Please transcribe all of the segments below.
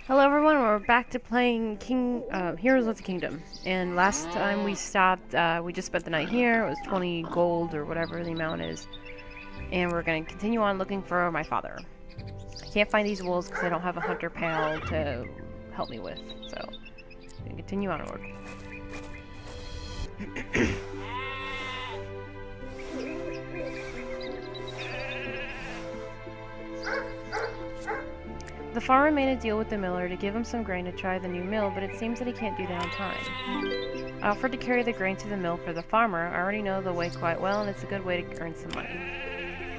Hello everyone, we're back to playing Heroes of the Kingdom. And last time we stopped, we just spent the night here. It was 20 gold or whatever the amount is. And we're going to continue on looking for my father. I can't find these wolves because I don't have a hunter pal to help me with. So, I'm going to continue onward. The farmer made a deal with the miller to give him some grain to try the new mill, but it seems that he can't do that on time. I offered to carry the grain to the mill for the farmer. I already know the way quite well, and it's a good way to earn some money.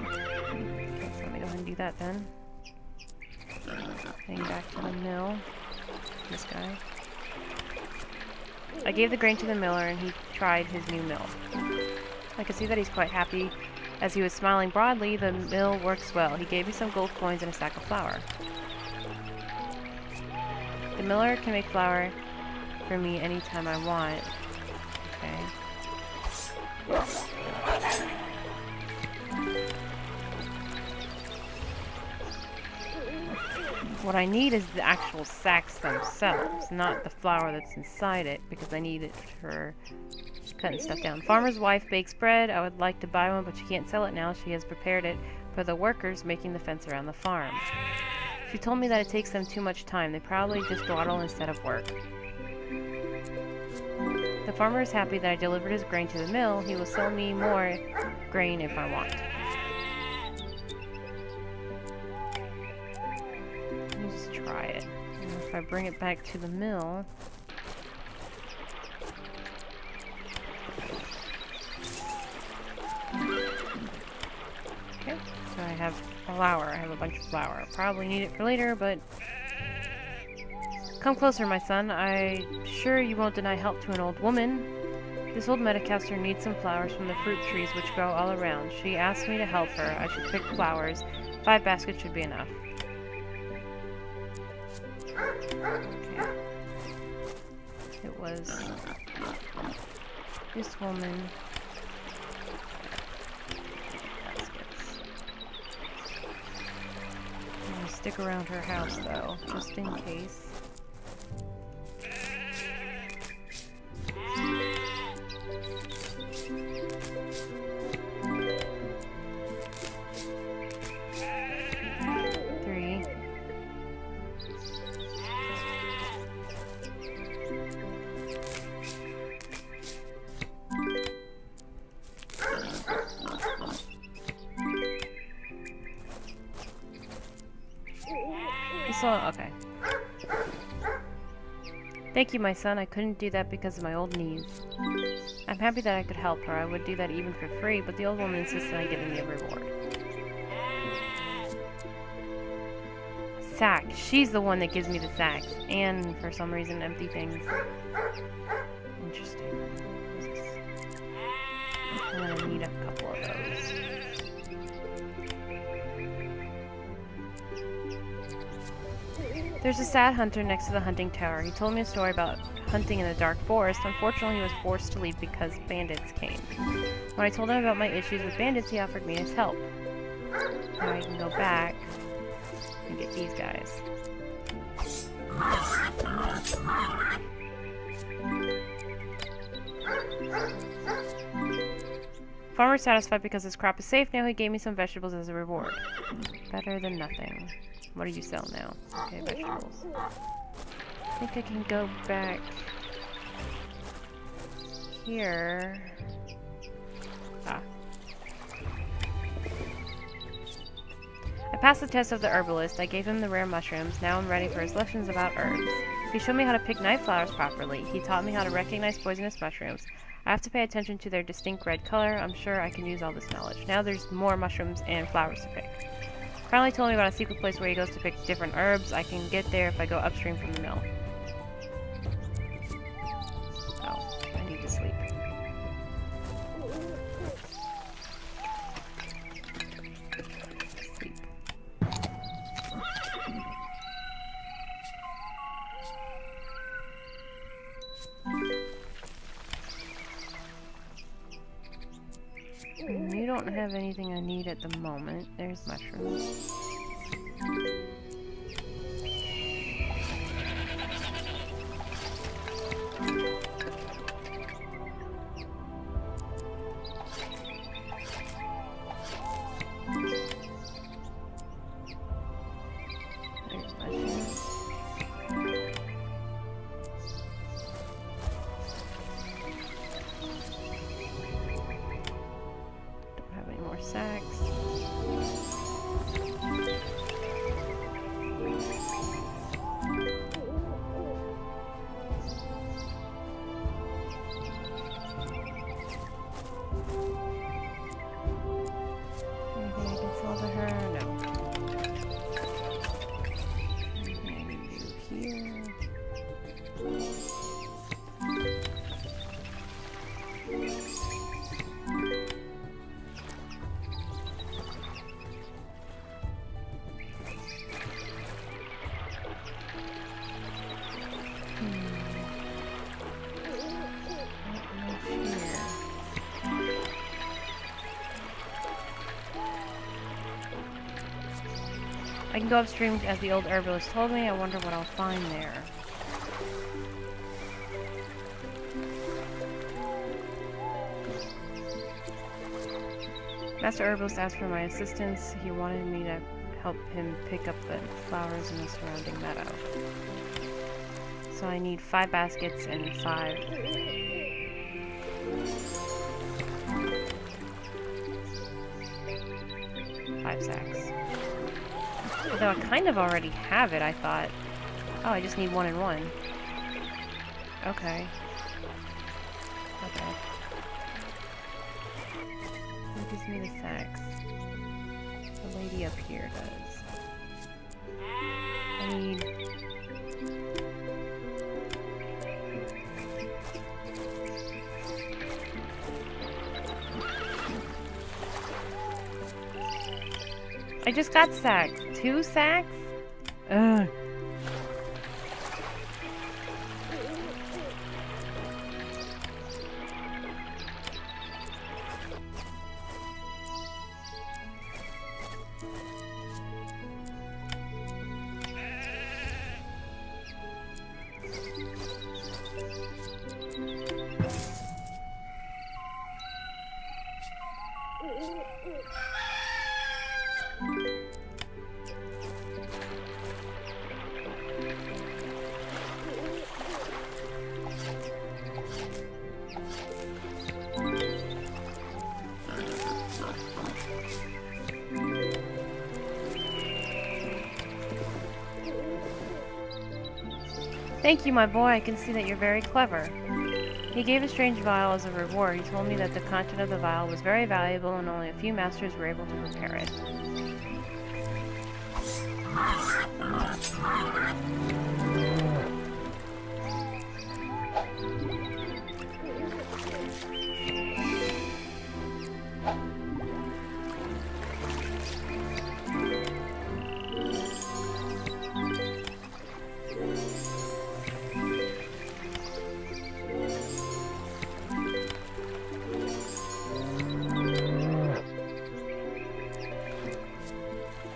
Okay, so let me go ahead and do that then. Heading back to the mill. This guy. I gave the grain to the miller, and he tried his new mill. I could see that he's quite happy. As he was smiling broadly, the mill works well. He gave me some gold coins and a sack of flour. The miller can make flour for me anytime I want. Okay. What I need is the actual sacks themselves, not the flour that's inside it, because I need it for cutting stuff down. Farmer's wife bakes bread. I would like to buy one, but she can't sell it now. She has prepared it for the workers making the fence around the farm. She told me that it takes them too much time. They probably just dawdle instead of work. The farmer is happy that I delivered his grain to the mill. He will sell me more grain if I want. Let me just try it. And if I bring it back to the mill... Okay, so I have flour. I have a bunch of flour. Probably need it for later, but... Come closer, my son. I'm sure you won't deny help to an old woman. This old Metacaster needs some flowers from the fruit trees which grow all around. She asked me to help her. I should pick flowers. 5 baskets should be enough. Okay. It was this woman. I'm gonna stick around her house though, just in case. Okay. Thank you, my son. I couldn't do that because of my old knees. I'm happy that I could help her. I would do that even for free, but the old woman insisted on giving me a reward. Sack. She's the one that gives me the sacks. And, for some reason, empty things. Interesting. What is this? I'm gonna need a couple of those. There's a sad hunter next to the hunting tower. He told me a story about hunting in the dark forest. Unfortunately, he was forced to leave because bandits came. When I told him about my issues with bandits, he offered me his help. Now I can go back and get these guys. Farmer's satisfied because his crop is safe. Now he gave me some vegetables as a reward. Better than nothing. What do you sell now? Okay, vegetables. I think I can go back here. Ah. I passed the test of the herbalist. I gave him the rare mushrooms. Now I'm ready for his lessons about herbs. He showed me how to pick night flowers properly. He taught me how to recognize poisonous mushrooms. I have to pay attention to their distinct red color. I'm sure I can use all this knowledge. Now there's more mushrooms and flowers to pick. Finally told me about a secret place where he goes to pick different herbs. I can get there if I go upstream from the mill. Oh, I need to sleep. Sleep. You don't have anything I need at the moment. There's mushrooms. here. I can go upstream as the old herbalist told me. I wonder what I'll find there. Master Herbalist asked for my assistance. He wanted me to help him pick up the flowers in the surrounding meadow. So I need 5 baskets and 5 sacks. Although I kind of already have it, I thought. Oh, I just need 1 and 1. Okay. Okay. Who gives me the sacks? The lady up here does. I need... I just got sacks. 2 sacks? Ugh. Thank you, my boy. I can see that you're very clever. He gave a strange vial as a reward. He told me that the content of the vial was very valuable and only a few masters were able to prepare it.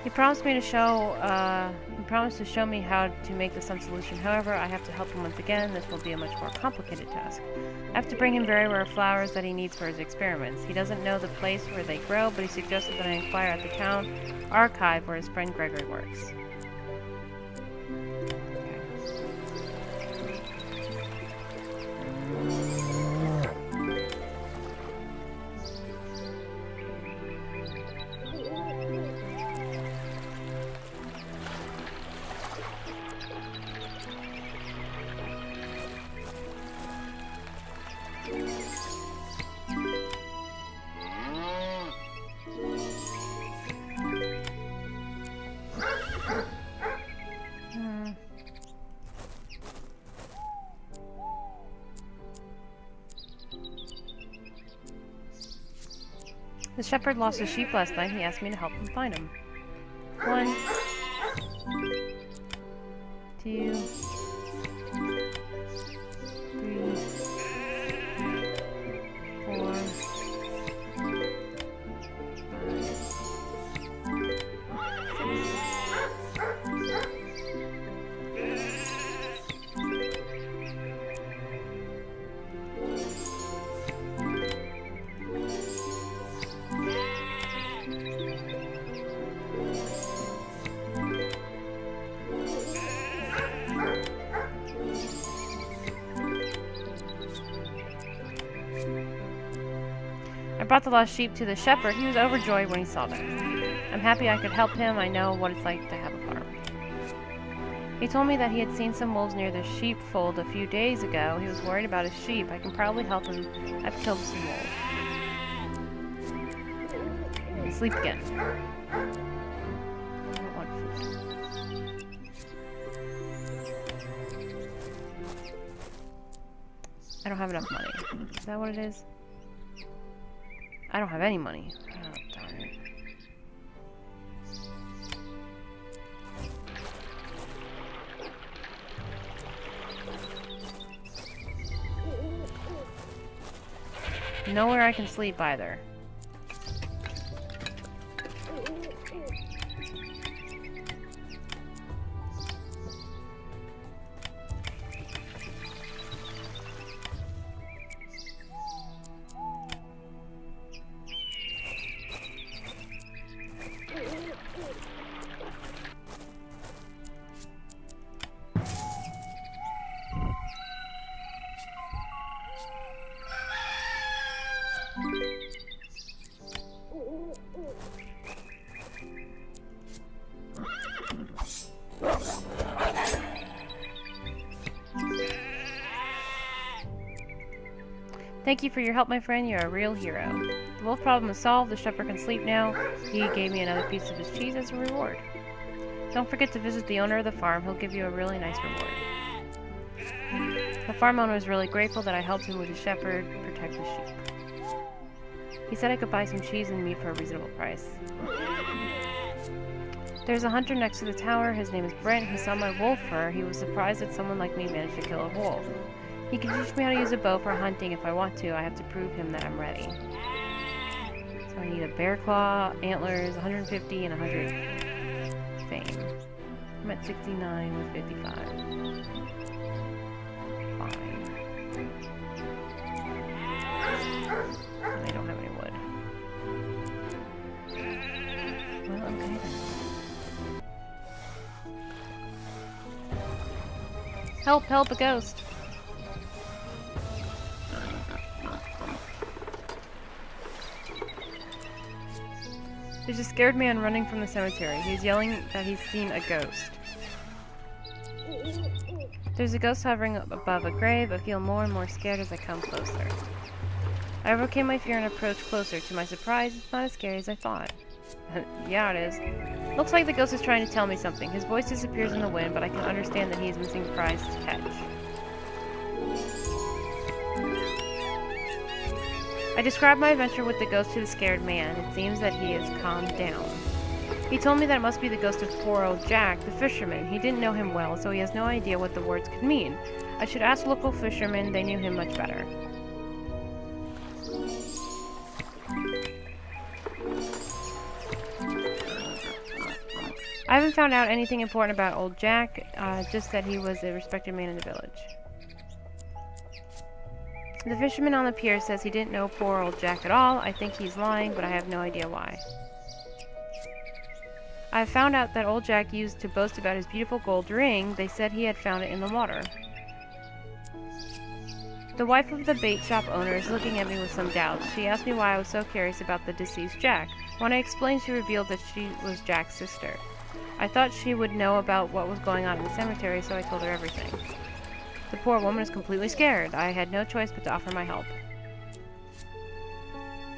He promised to show me how to make the sun solution. However, I have to help him once again. This will be a much more complicated task. I have to bring him very rare flowers that he needs for his experiments. He doesn't know the place where they grow, but he suggested that I inquire at the town archive where his friend Gregory works. The shepherd lost his sheep last night. He asked me to help him find him. 1, 2, 3, 4, I brought the lost sheep to the shepherd. He was overjoyed when he saw them. I'm happy I could help him. I know what it's like to have a farm. He told me that he had seen some wolves near the sheepfold a few days ago. He was worried about his sheep. I can probably help him. I've killed some wolves. Sleep again. I don't want food. I don't have enough money. Is that what it is? I don't have any money. Oh, darn it. Nowhere I can sleep either. Thank you for your help, my friend. You're a real hero. The wolf problem is solved. The shepherd can sleep now. He gave me another piece of his cheese as a reward. Don't forget to visit the owner of the farm. He'll give you a really nice reward. The farm owner was really grateful that I helped him with his shepherd protect his sheep. He said I could buy some cheese and meat for a reasonable price. There's a hunter next to the tower. His name is Brent. He saw my wolf fur. He was surprised that someone like me managed to kill a wolf. He can teach me how to use a bow for hunting if I want to. I have to prove him that I'm ready. So I need a bear claw, antlers, 150, and 100 fame. I'm at 69 with 55. Fine. I don't have any wood. Well, okay then. Help! Help! A ghost! There's a scared man running from the cemetery. He's yelling that he's seen a ghost. There's a ghost hovering above a grave. I feel more and more scared as I come closer. I overcame my fear and approached closer. To my surprise, it's not as scary as I thought. Yeah, it is. Looks like the ghost is trying to tell me something. His voice disappears in the wind, but I can understand that he is missing a prize to catch. I described my adventure with the ghost to the scared man. It seems that he has calmed down. He told me that it must be the ghost of poor old Jack, the fisherman. He didn't know him well, so he has no idea what the words could mean. I should ask local fishermen. They knew him much better. I haven't found out anything important about old Jack, just that he was a respected man in the village. The fisherman on the pier says he didn't know poor old Jack at all. I think he's lying, but I have no idea why. I found out that old Jack used to boast about his beautiful gold ring. They said he had found it in the water. The wife of the bait shop owner is looking at me with some doubts. She asked me why I was so curious about the deceased Jack. When I explained, she revealed that she was Jack's sister. I thought she would know about what was going on in the cemetery, so I told her everything. The poor woman is completely scared. I had no choice but to offer my help.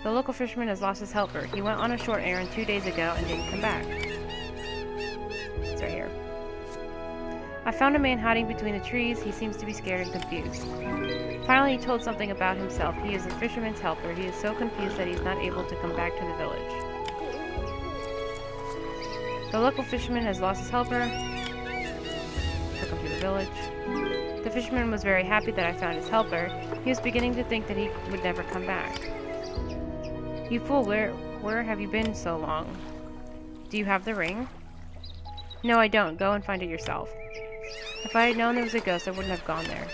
The local fisherman has lost his helper. He went on a short errand 2 days ago and didn't come back. It's right here. I found a man hiding between the trees. He seems to be scared and confused. Finally, he told something about himself. He is a fisherman's helper. He is so confused that he's not able to come back to the village. The local fisherman has lost his helper. Took him to the village. The fisherman was very happy that I found his helper. He was beginning to think that he would never come back. You fool, where have you been so long? Do you have the ring? No, I don't. Go and find it yourself. If I had known there was a ghost, I wouldn't have gone there.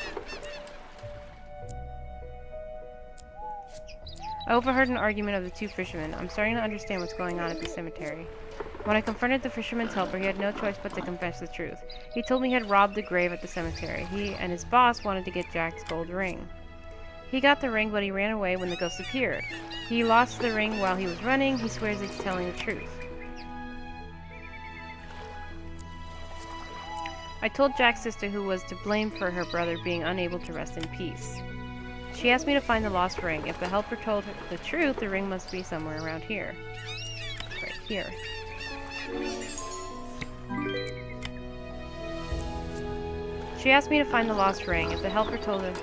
I overheard an argument of the two fishermen. I'm starting to understand what's going on at the cemetery. When I confronted the fisherman's helper, he had no choice but to confess the truth. He told me he had robbed the grave at the cemetery. He and his boss wanted to get Jack's gold ring. He got the ring, but he ran away when the ghost appeared. He lost the ring while he was running. He swears he's telling the truth. I told Jack's sister, who was to blame for her brother being unable to rest in peace. She asked me to find the lost ring. If the helper told her the truth, the ring must be somewhere around here. Right here. She asked me to find the lost ring. If the helper told her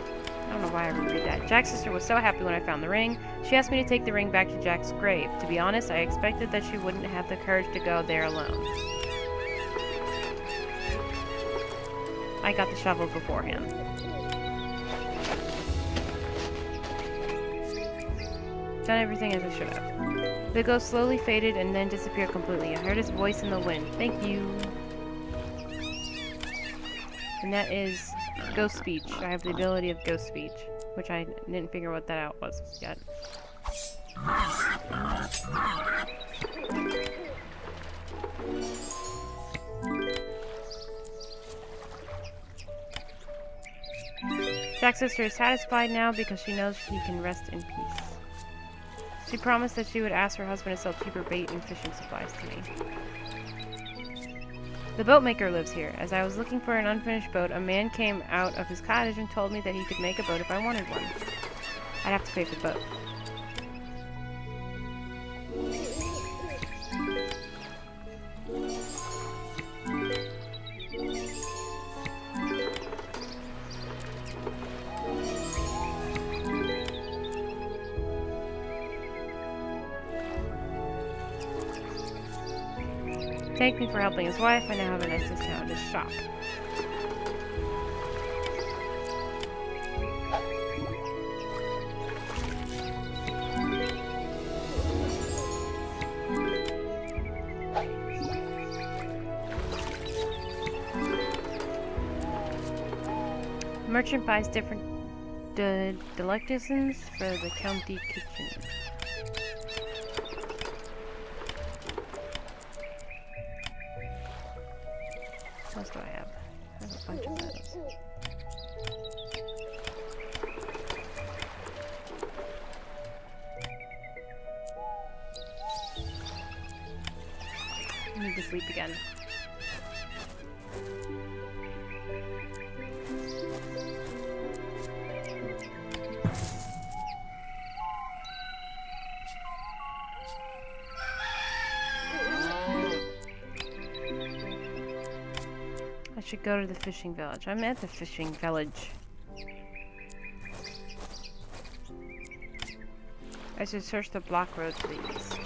I don't know why I reread that. Jack's sister was so happy when I found the ring. She asked me to take the ring back to Jack's grave. To be honest, I expected that she wouldn't have the courage to go there alone. I got the shovel beforehand. Done everything as I should have. The ghost slowly faded and then disappeared completely. I heard his voice in the wind. Thank you. And that is ghost speech. I have the ability of ghost speech, which I didn't figure what that out was yet. Jack's sister is satisfied now because she knows she can rest in peace. She promised that she would ask her husband to sell cheaper bait and fishing supplies to me. The boatmaker lives here. As I was looking for an unfinished boat, a man came out of his cottage and told me that he could make a boat if I wanted one. I'd have to pay for the boat. Thanked me for helping his wife. I now have a nice discount at his shop. Merchant buys different delicacies for the county kitchen. What else do I have? I have a bunch of those. I need to sleep again. I should go to the fishing village. I'm at the fishing village. I should search the block road to the east.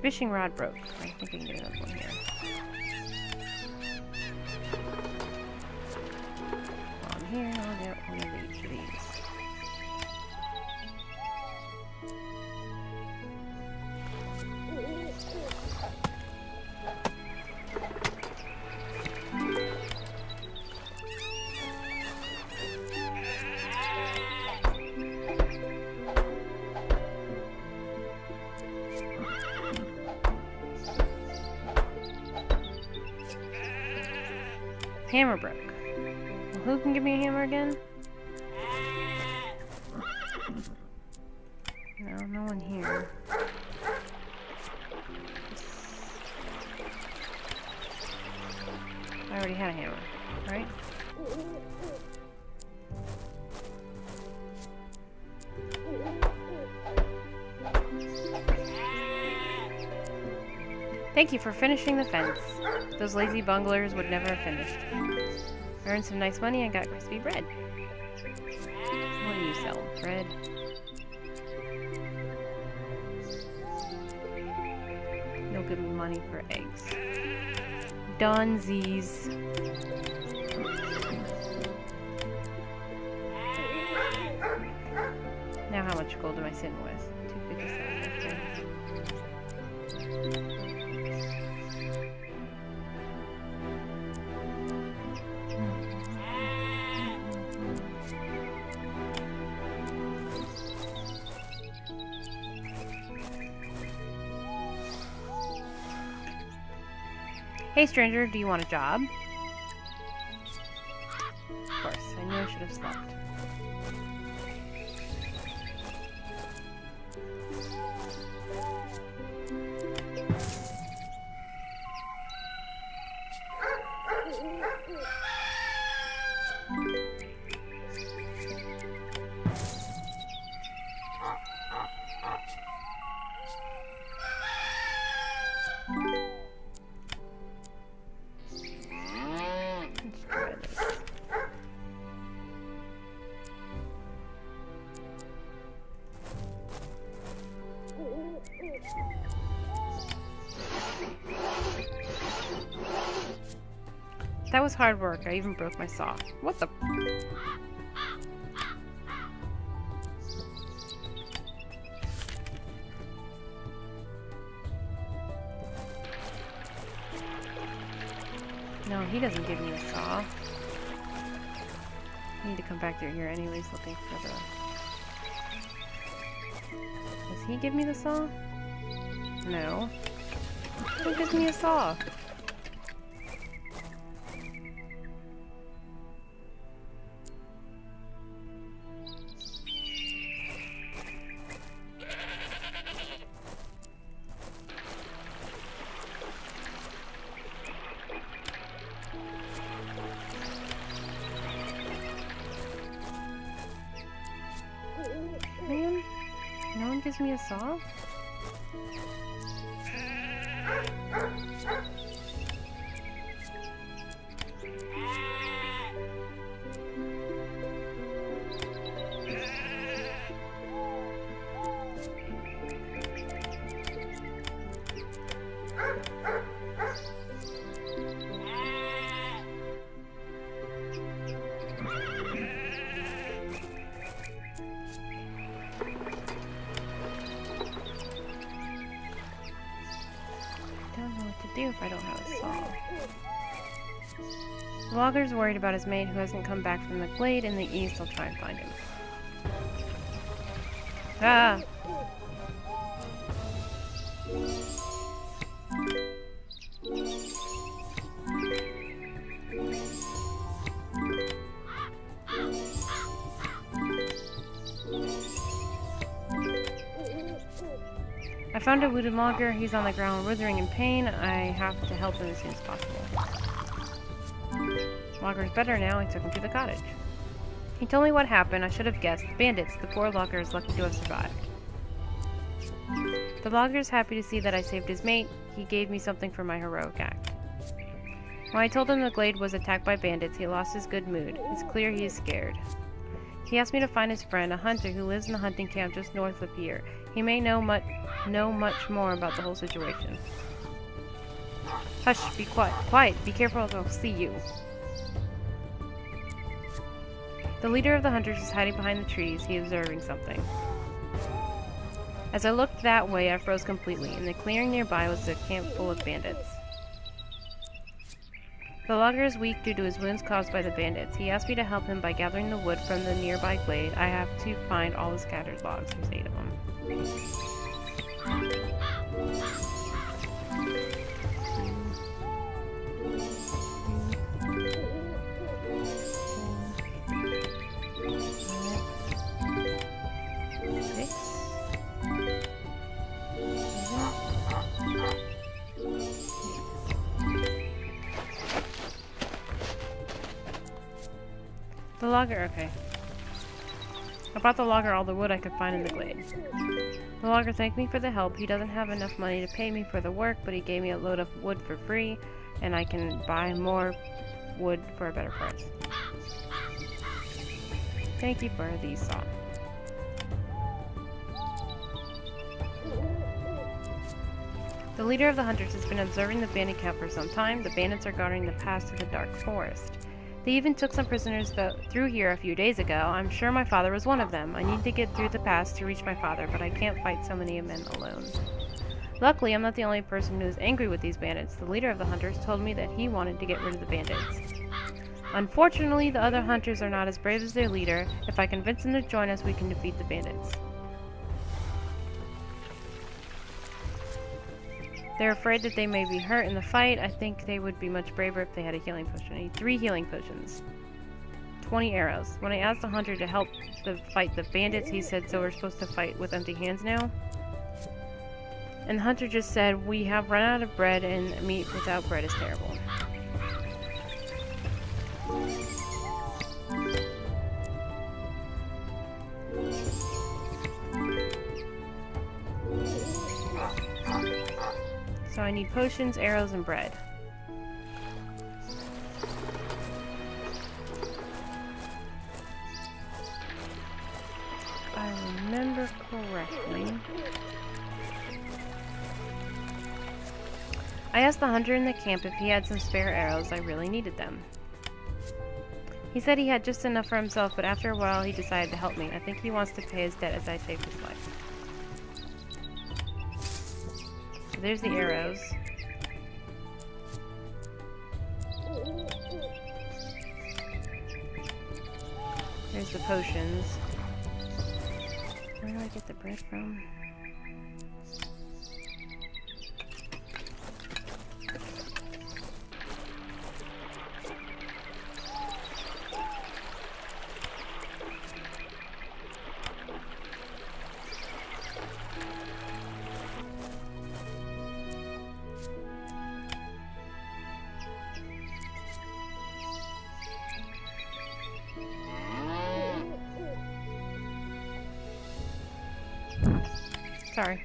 Fishing rod broke. I think I can get another one here. On here, I'll get one of each of these. Hammer broke. Well, who can give me a hammer again? No, no one here. I already had a hammer, right? Thank you for finishing the fence. Those lazy bunglers would never have finished. I earned some nice money and got crispy bread. What do you sell? Bread? You'll give me money for eggs. Dunsies. Now how much gold am I sitting with? 257, okay. Hey stranger, do you want a job? Of course, I knew I should have slept. That was hard work. I even broke my saw. What the? No, he doesn't give me a saw. I need to come back through here anyways looking for the... Does he give me the saw? No. Who gives me a saw? Man, no one gives me a saw? Do if I don't have a saw. The logger's worried about his mate who hasn't come back from the glade in the east. I'll try and find him. Ah! I found a wounded logger. He's on the ground withering in pain. I have to help him as soon as possible. Logger's better now. I took him to the cottage. He told me what happened. I should have guessed. Bandits. The poor logger is lucky to have survived. The logger is happy to see that I saved his mate. He gave me something for my heroic act. When I told him the glade was attacked by bandits, he lost his good mood. It's clear he is scared. He asked me to find his friend, a hunter who lives in the hunting camp just north of here. He may know much more about the whole situation. Hush, be quiet. Quiet, be careful, I'll see you. The leader of the hunters is hiding behind the trees. He is observing something. As I looked that way, I froze completely. In the clearing nearby was a camp full of bandits. The logger is weak due to his wounds caused by the bandits. He asked me to help him by gathering the wood from the nearby glade. I have to find all the scattered logs. There's 8 of them. The logger, okay. I brought the logger all the wood I could find in the glade. The logger thanked me for the help. He doesn't have enough money to pay me for the work, but he gave me a load of wood for free, and I can buy more wood for a better price. Thank you for the saw. The leader of the hunters has been observing the bandit camp for some time. The bandits are guarding the pass to the dark forest. They even took some prisoners through here a few days ago. I'm sure my father was one of them. I need to get through the pass to reach my father, but I can't fight so many men alone. Luckily, I'm not the only person who is angry with these bandits. The leader of the hunters told me that he wanted to get rid of the bandits. Unfortunately, the other hunters are not as brave as their leader. If I convince them to join us, we can defeat the bandits. They're afraid that they may be hurt in the fight. I think they would be much braver if they had a healing potion. I need 3 healing potions. 20 arrows. When I asked the hunter to help fight the bandits, he said, so we're supposed to fight with empty hands now? And the hunter just said, we have run out of bread and meat without bread is terrible. So I need potions, arrows, and bread. If I remember correctly, I asked the hunter in the camp if he had some spare arrows. I really needed them. He said he had just enough for himself, but after a while he decided to help me. I think he wants to pay his debt as I saved his life. So there's the arrows. There's the potions. Where do I get the bread from? Sorry.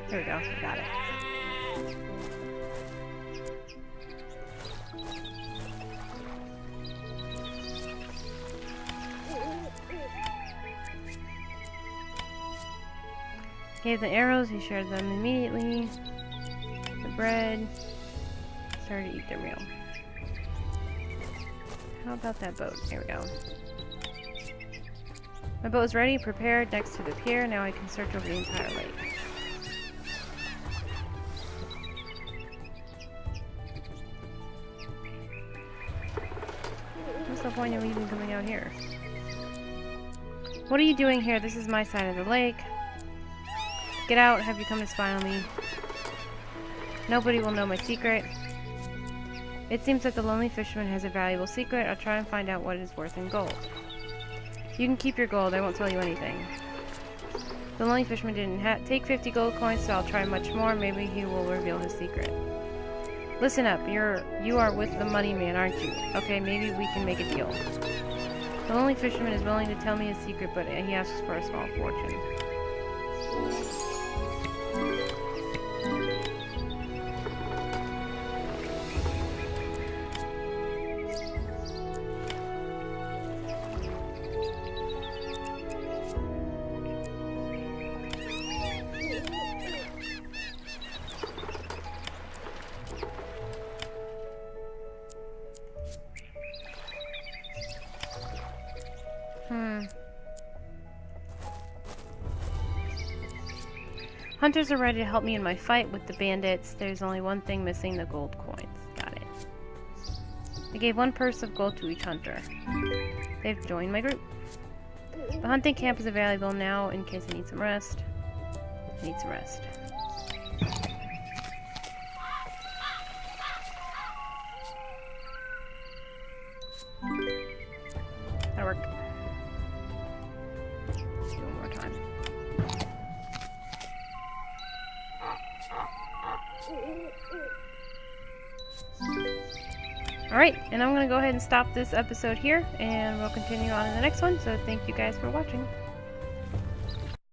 There we go, I got it. Gave the arrows, he shared them immediately. The bread. Started to eat their meal. How about that boat? Here we go. My boat is ready, prepared next to the pier. Now I can search over the entire lake. What's the point of even coming out here? What are you doing here? This is my side of the lake. Get out, have you come to spy on me? Nobody will know my secret. It seems that the lonely fisherman has a valuable secret. I'll try and find out what it is worth in gold. You can keep your gold, I won't tell you anything. The lonely fisherman didn't take 50 gold coins, so I'll try much more. Maybe he will reveal his secret. Listen up, you are with the money man, aren't you? Okay, maybe we can make a deal. The lonely fisherman is willing to tell me his secret, but he asks for a small fortune. Hunters are ready to help me in my fight with the bandits. There's only one thing missing, the gold coins. Got it. I gave one purse of gold to each hunter. They've joined my group. The hunting camp is available now in case I need some rest. I need some rest. That'll work. Let's do one more time. Alright, and I'm going to go ahead and stop this episode here, and we'll continue on in the next one, so thank you guys for watching.